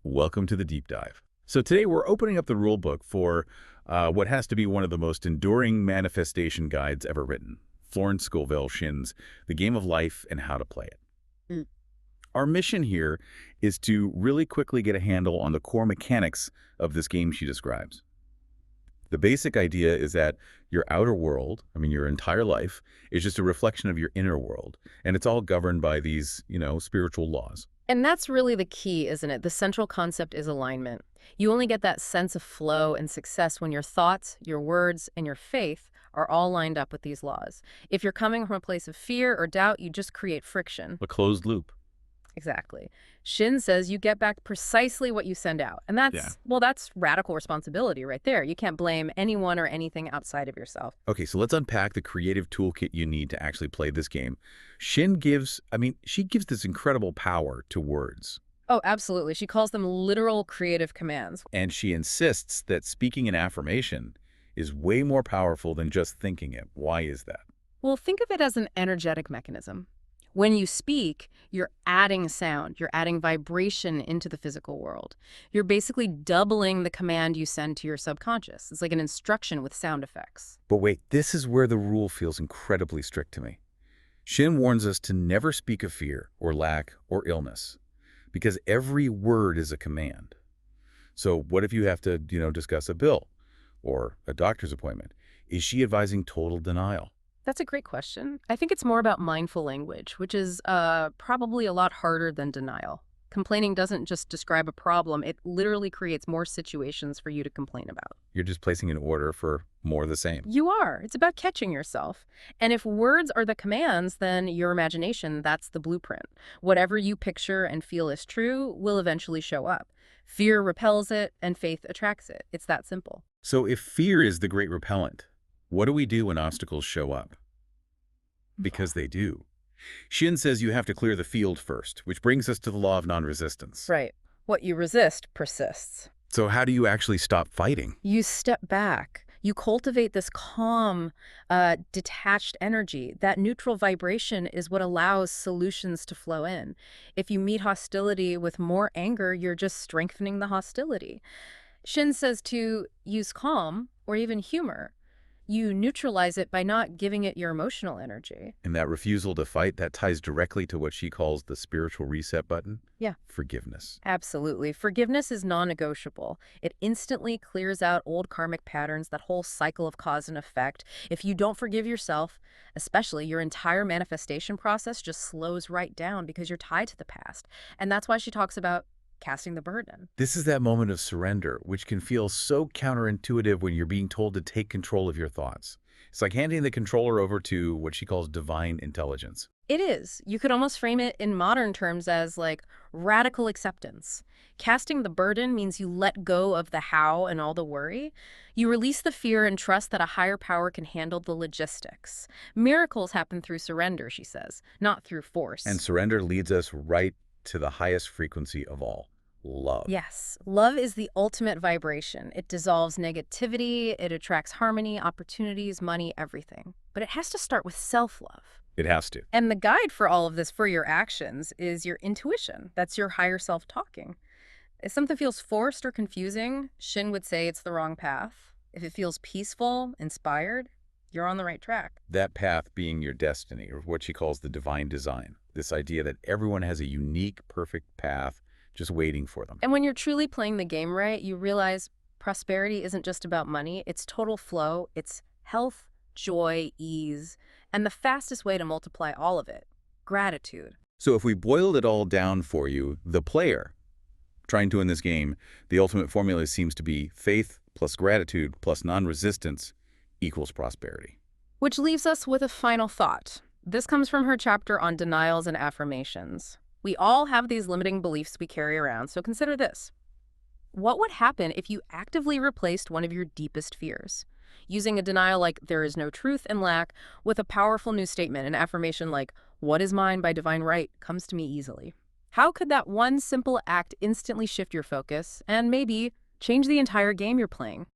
Welcome to the deep dive. So today we're opening up the rule book for what has to be one of the most enduring manifestation guides ever written, Florence Scovel Shinn's The Game of Life and How to Play It. Mm. Our mission here is to really quickly get a handle on the core mechanics of this game she describes. The basic idea is that your outer world, your entire life, is just a reflection of your inner world, and it's all governed by these, spiritual laws. And that's really the key, isn't it? The central concept is alignment. You only get that sense of flow and success when your thoughts, your words, and your faith are all lined up with these laws. If you're coming from a place of fear or doubt, you just create friction. A closed loop. Exactly. Shinn says you get back precisely what you send out. And Yeah. that's radical responsibility right there. You can't blame anyone or anything outside of yourself. Okay, so let's unpack the creative toolkit you need to actually play this game. Shinn gives, she gives this incredible power to words. Oh, absolutely. She calls them literal creative commands. And she insists that speaking an affirmation is way more powerful than just thinking it. Why is that? Well, think of it as an energetic mechanism. When you speak, you're adding sound, you're adding vibration into the physical world. You're basically doubling the command you send to your subconscious. It's like an instruction with sound effects. But wait, this is where the rule feels incredibly strict to me. Shinn warns us to never speak of fear or lack or illness, because every word is a command. So what if you have to, discuss a bill or a doctor's appointment? Is she advising total denial? That's a great question. I think it's more about mindful language, which is probably a lot harder than denial. Complaining doesn't just describe a problem, it literally creates more situations for you to complain about. You're just placing an order for more of the same. You are. It's about catching yourself. And if words are the commands, then your imagination, that's the blueprint. Whatever you picture and feel is true will eventually show up. Fear repels it, and faith attracts it. It's that simple. So if fear is the great repellent, what do we do when obstacles show up? Because they do. Shinn says you have to clear the field first, which brings us to the law of non-resistance. Right. What you resist persists. So how do you actually stop fighting? You step back. You cultivate this calm, detached energy. That neutral vibration is what allows solutions to flow in. If you meet hostility with more anger, you're just strengthening the hostility. Shinn says to use calm or even humor. You neutralize it by not giving it your emotional energy. And that refusal to fight, that ties directly to what she calls the spiritual reset button? Yeah. Forgiveness. Absolutely. Forgiveness is non-negotiable. It instantly clears out old karmic patterns, that whole cycle of cause and effect. If you don't forgive yourself, especially, your entire manifestation process just slows right down because you're tied to the past. And that's why she talks about casting the burden. This is that moment of surrender, which can feel so counterintuitive when you're being told to take control of your thoughts. It's like handing the controller over to what she calls divine intelligence. It is. You could almost frame it in modern terms as like radical acceptance. Casting the burden means you let go of the how and all the worry. You release the fear and trust that a higher power can handle the logistics. Miracles happen through surrender, she says, not through force. And surrender leads us right to the highest frequency of all. Love. Yes, love is the ultimate vibration. It dissolves negativity, it attracts harmony, opportunities, money, everything. But it has to start with self-love. It has to. And the guide for all of this, for your actions, is your intuition. That's your higher self talking. If something feels forced or confusing, Shinn would say it's the wrong path. If it feels peaceful, inspired, you're on the right track. That path being your destiny, or what she calls the divine design. This idea that everyone has a unique, perfect path just waiting for them. And when you're truly playing the game right, you realize prosperity isn't just about money. It's total flow. It's health, joy, ease, and the fastest way to multiply all of it, gratitude. So if we boiled it all down for you, the player trying to win this game, the ultimate formula seems to be faith plus gratitude plus non-resistance equals prosperity. Which leaves us with a final thought. This comes from her chapter on denials and affirmations. We all have these limiting beliefs we carry around, so consider this. What would happen if you actively replaced one of your deepest fears? Using a denial like there is no truth and lack with a powerful new statement, an affirmation like what is mine by divine right comes to me easily. How could that one simple act instantly shift your focus and maybe change the entire game you're playing?